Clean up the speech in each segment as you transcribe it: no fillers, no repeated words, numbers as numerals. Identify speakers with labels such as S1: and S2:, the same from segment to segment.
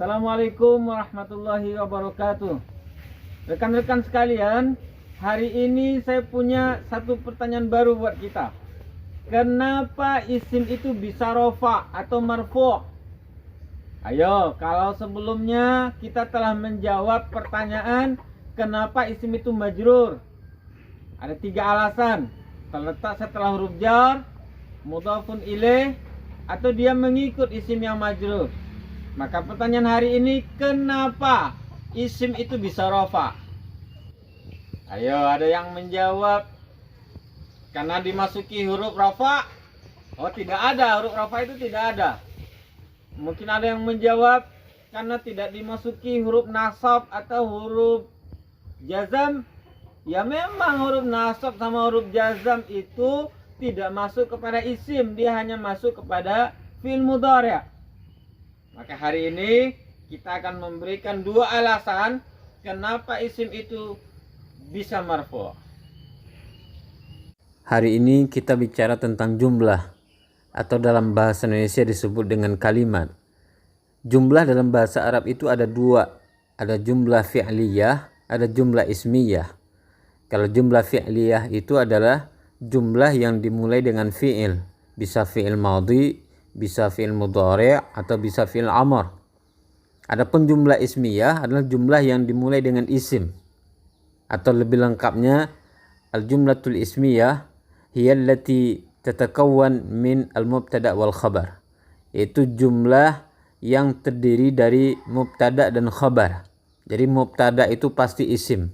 S1: Assalamualaikum warahmatullahi wabarakatuh. Rekan-rekan sekalian, hari ini saya punya satu pertanyaan baru buat kita. Kenapa isim itu bisa rofa atau marfu'? Ayo, kalau sebelumnya kita telah menjawab pertanyaan kenapa isim itu majrur. Ada 3 alasan. Terletak setelah huruf jar, mudhafun ilaih, atau dia mengikut isim yang majrur. Maka pertanyaan hari ini, kenapa isim itu bisa rofa? Ayo, ada yang menjawab karena dimasuki huruf rofa. Oh, tidak ada, huruf rofa itu tidak ada. Mungkin ada yang menjawab karena tidak dimasuki huruf nasab atau huruf jazam. Ya memang huruf nasab sama huruf jazam itu tidak masuk kepada isim, dia hanya masuk kepada fi'il mudhari'. Maka hari ini kita akan memberikan 2 alasan kenapa isim itu bisa marfu'.
S2: Hari ini kita bicara tentang jumlah, atau dalam bahasa Indonesia disebut dengan kalimat. Jumlah dalam bahasa Arab itu ada 2. Ada jumlah fi'liyah, ada jumlah ismiyah. Kalau jumlah fi'liyah itu adalah jumlah yang dimulai dengan fi'il. Bisa fi'il madhi, bisa fi'il mudhari' atau bisa fi'il amr. Adapun jumlah ismiyah adalah jumlah yang dimulai dengan isim. Atau lebih lengkapnya, al-jumlatul ismiyah hiya allati tatakawwan min al-mubtada' wal khabar. Yaitu jumlah yang terdiri dari mubtada' dan khabar. Jadi mubtada' itu pasti isim.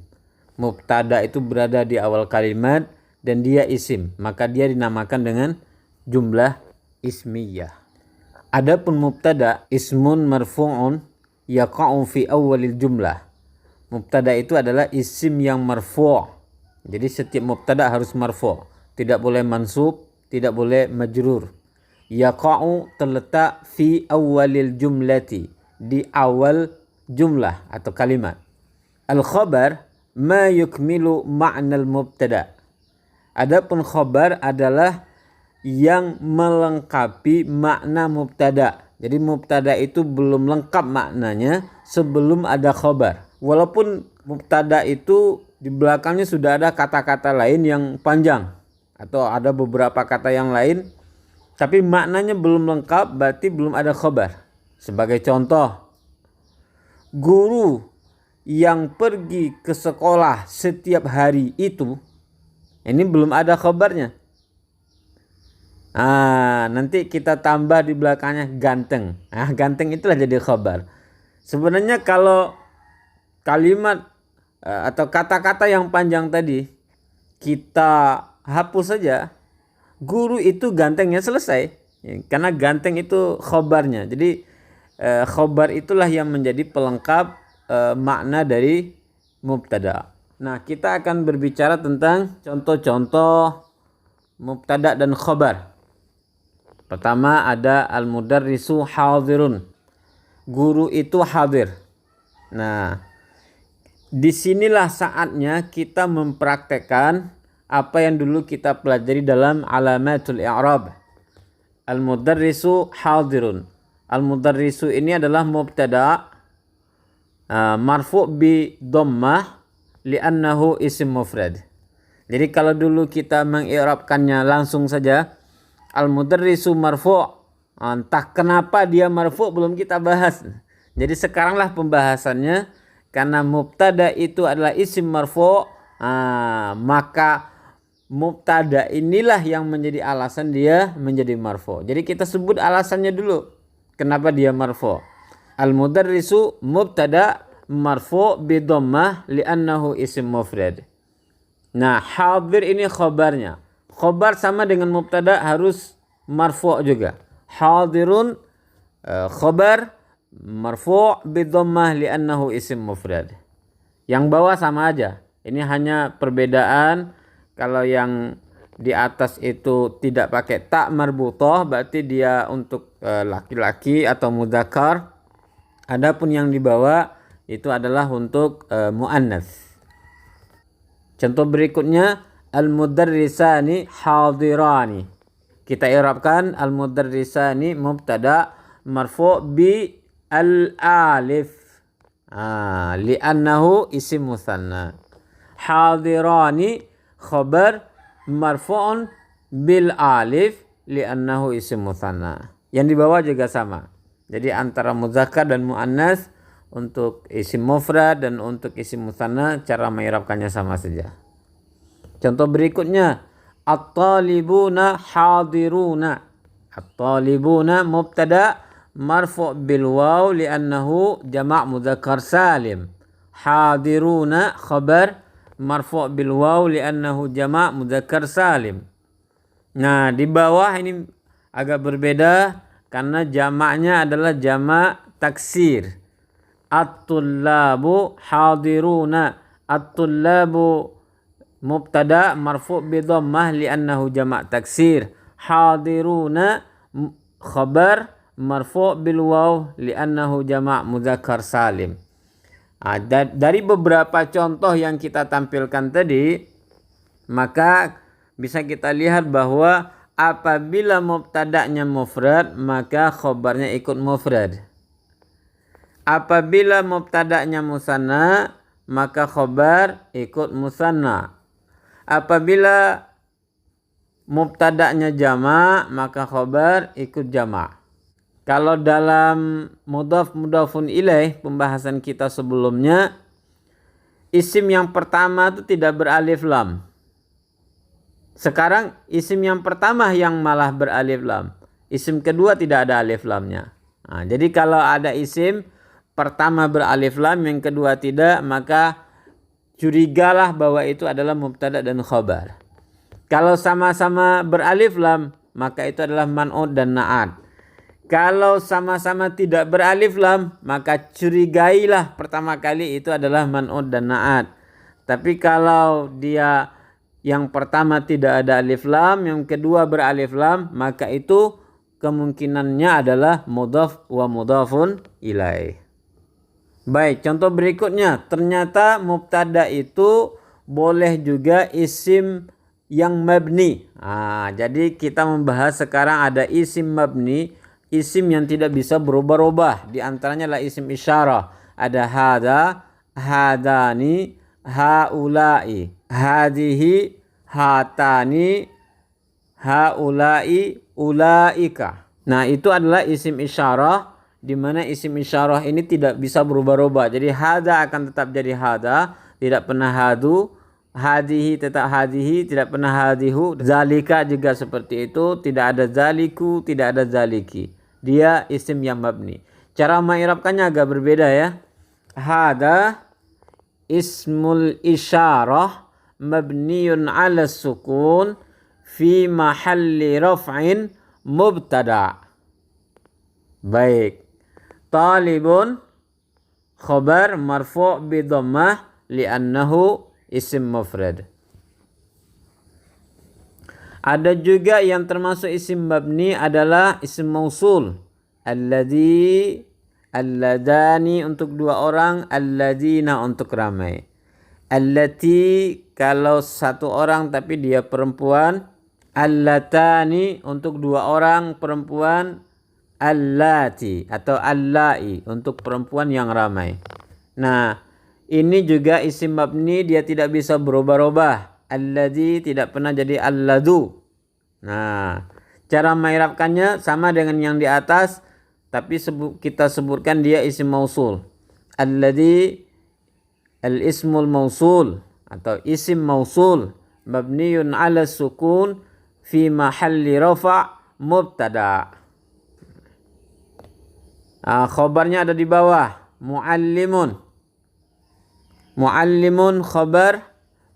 S2: Mubtada' itu berada di awal kalimat dan dia isim, maka dia dinamakan dengan jumlah ismiyah. Adapun mubtada ismun marfu'un yaqa'u fi awwalil jumlah. Mubtada itu adalah isim yang marfu'. Jadi setiap mubtada harus marfu', tidak boleh mansub, tidak boleh majrur. Yaqa'u terletak fi awwalil jumlati, di awal jumlah atau kalimat. Al khabar ma yukmilu ma'nal mubtada. Adapun khabar adalah yang melengkapi makna mubtada. Jadi mubtada itu belum lengkap maknanya sebelum ada khabar. Walaupun mubtada itu di belakangnya sudah ada kata-kata lain yang panjang atau ada beberapa kata yang lain, tapi maknanya belum lengkap, berarti belum ada khabar. Sebagai contoh, guru yang pergi ke sekolah setiap hari itu, ini belum ada khabarnya. Nanti kita tambah di belakangnya ganteng. Ganteng itulah jadi khabar. Sebenarnya kalau kalimat atau kata-kata yang panjang tadi kita hapus saja, guru itu gantengnya selesai. Karena ganteng itu khabarnya. Jadi khabar itulah yang menjadi pelengkap makna dari mubtada. Nah, kita akan berbicara tentang contoh-contoh mubtada dan khabar. Pertama ada al-mudarrisu hadirun. Guru itu hadir. Nah, disinilah saatnya kita mempraktekkan apa yang dulu kita pelajari dalam alamatul i'rab. Al-mudarrisu hadirun. Al-mudarrisu ini adalah mubtada marfu' bi dhammah li'annahu isim mufrad. Jadi kalau dulu kita mengi'rabkannya langsung saja, al-mudarrisu marfu', entah kenapa dia marfu' belum kita bahas. Jadi sekaranglah pembahasannya, karena mubtada itu adalah isim marfu', maka mubtada inilah yang menjadi alasan dia menjadi marfu'. Jadi kita sebut alasannya dulu kenapa dia marfu'. Al-mudarrisu mubtada marfu' bi dhammah li'annahu isim mufrad. Nah, hadir ini khabarnya. Khabar sama dengan mubtada harus marfu' juga. Hadirun khabar marfu' bi dhammah li'annahu isim mufrad. Yang bawah sama aja. Ini hanya perbedaan, kalau yang di atas itu tidak pakai ta marbutah, berarti dia untuk laki-laki atau mudzakkar. Adapun yang di bawah itu adalah untuk muannats. Contoh berikutnya, al-mudarrisani hadirani. Kita i'rabkan al-mudarrisani mubtada marfu' bi al-alif. Li'annahu isim musanna. Hadirani khabar marfu'un bil alif li'annahu isim musanna. Yang di bawah juga sama. Jadi antara muzakkar dan muannas untuk isim mufrad dan untuk isim musanna cara mengirabkannya sama saja. Contoh berikutnya, at-talibuna hadiruna. At-talibuna mubtada marfu' bil waw li'annahu jama' mudzakkar salim. Hadiruna khabar marfu' bil waw li'annahu jama' mudzakkar salim. Nah, di bawah ini agak berbeda karena jamaknya adalah jamak taksir. At-tullabu hadiruna. At-tullabu mubtada marfu' bi dhammah li'annahu jama' taksir. Hadiruna khabar marfu' bil waw li'annahu jama' mudzakkar salim. Dari beberapa contoh yang kita tampilkan tadi, maka bisa kita lihat bahwa apabila mubtada'nya mufrad, maka khabarnya ikut mufrad. Apabila mubtada'nya musanna, maka khabar ikut musanna. Apabila mubtada'nya jama', maka khabar ikut jama'. Kalau dalam mudhaf-mudhafun ilaih pembahasan kita sebelumnya, isim yang pertama itu tidak beralif lam. Sekarang isim yang pertama yang malah beralif lam. Isim kedua tidak ada alif lamnya. Jadi kalau ada isim pertama beralif lam, yang kedua tidak, maka curigalah bahwa itu adalah mubtada dan khabar. Kalau sama-sama beralif lam, maka itu adalah man'ud dan na'at. Kalau sama-sama tidak beralif lam, maka curigailah pertama kali itu adalah man'ud dan na'at. Tapi kalau dia yang pertama tidak ada alif lam, yang kedua beralif lam, maka itu kemungkinannya adalah mudhaf wa mudhafun ilaih. Baik, contoh berikutnya, ternyata mubtada itu boleh juga isim yang mabni. Jadi kita membahas sekarang ada isim mabni, isim yang tidak bisa berubah-ubah. Di antaranya adalah isim isyarah. Ada hada, hadani, haulai, hadihi, hatani, haulai, ulaika. Nah, itu adalah isim isyarah, di mana isim isyarah ini tidak bisa berubah-ubah. Jadi hada akan tetap jadi hada, tidak pernah hadu. Hadihi tetap hadihi, tidak pernah hadihu. Zalika juga seperti itu, tidak ada zaliku, tidak ada zaliki. Dia isim yang mabni. Cara mengirabkannya agak berbeda ya. Hada ismul isyarah mabniyun ala sukun fi mahalli raf'in mubtada. Baik. Talibun khabar marfu' bi dhammah li'annahu isim mufrad. Ada juga yang termasuk isim mabni adalah isim mausul. Alladzi, alladani untuk dua orang, alladzina untuk ramai. Allati kalau satu orang tapi dia perempuan, allatani untuk dua orang perempuan, allati atau allai untuk perempuan yang ramai. Nah, ini juga isim mabni, dia tidak bisa berubah-ubah. Alladzi tidak pernah jadi alladu. Nah, cara mengirabkannya sama dengan yang di atas, tapi kita sebutkan dia isim mausul. Alladzi al-ismul mausul atau isim mausul mabniyun ala sukun fi mahalli rafa' mubtada. Khabarnya ada di bawah. Muallimun. Muallimun khabar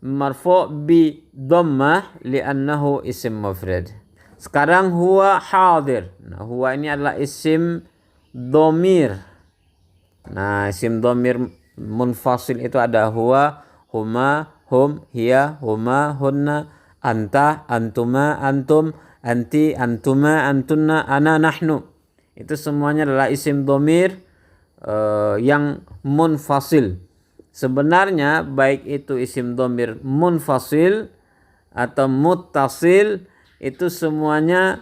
S2: marfu' bi dhammah li'annahu isim mufrad. Sekarang huwa hadir. Nah, huwa ini adalah isim dhamir. Nah, isim dhamir munfasil itu ada huwa, huma, hum, hiya, huma, hunna, anta, antuma, antum, anti, antuma, antunna, ana, nahnu. Itu semuanya adalah isim dhamir yang munfasil. Sebenarnya baik itu isim dhamir munfasil atau muttasil, itu semuanya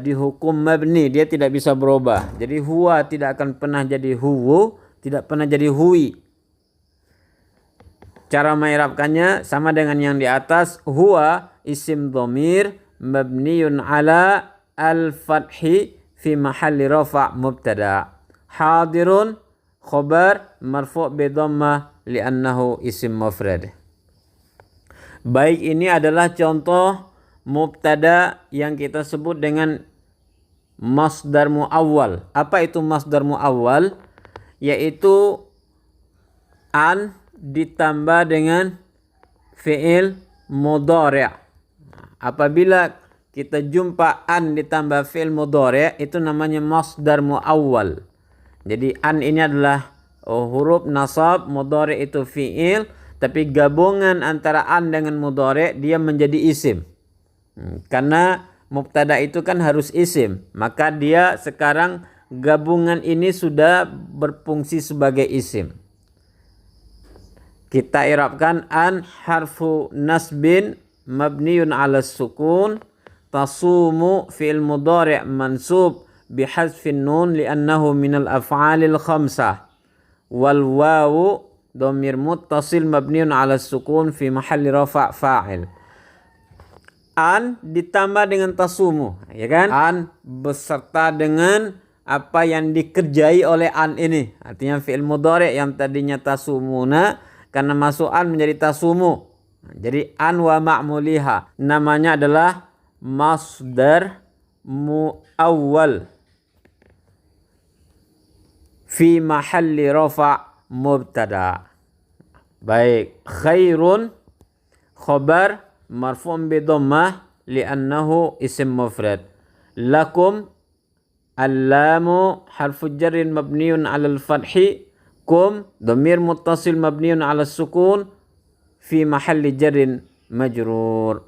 S2: dihukum mabni, dia tidak bisa berubah. Jadi huwa tidak akan pernah jadi huwu, tidak pernah jadi hui. Cara mengirabkannya sama dengan yang di atas. Huwa isim dhamir mabniyun ala al-fathi fi mahalli rafa' mubtada. Hadirun khobar marfu' bi dhammah li'annahu isim mufrad. Baik, ini adalah contoh mubtada yang kita sebut dengan masdar muawwal. Apa itu masdar muawwal? Yaitu an ditambah dengan fi'il mudhari'. Apabila kita jumpa an ditambah fi'il mudhari', itu namanya masdar muawwal. Jadi an ini adalah huruf nasab, mudhari' itu fi'il, tapi gabungan antara an dengan mudhari' dia menjadi isim. Karena mubtada itu kan harus isim, maka dia sekarang gabungan ini sudah berfungsi sebagai isim. Kita i'rabkan an harfu nasbin mabniun 'ala sukun, tasumu fi'il mudhari' mansub bihadfin nun li'annahu minal af'alil khamsah, wal wawu dhamir muttasil mabniun 'ala sukun fi mahalli rafa' fa'il. An ditambah dengan tasumu, ya kan? An beserta dengan apa yang dikerjai oleh an ini. Artinya fi'il mudhari' yang tadinya tasumuna, karena masuk an menjadi tasumu. Jadi an wa ma'muliha namanya adalah masdar muawwal fi mahalli rafa' mubtada. Baik, khairun khabar marfu'un bi dhammah li'annahu isim mufrad. Lakum allamu harfu jarrin mabniun 'alal fathi, kum dhamir muttasil mabniun 'alas sukun fi mahalli jarrin majrur.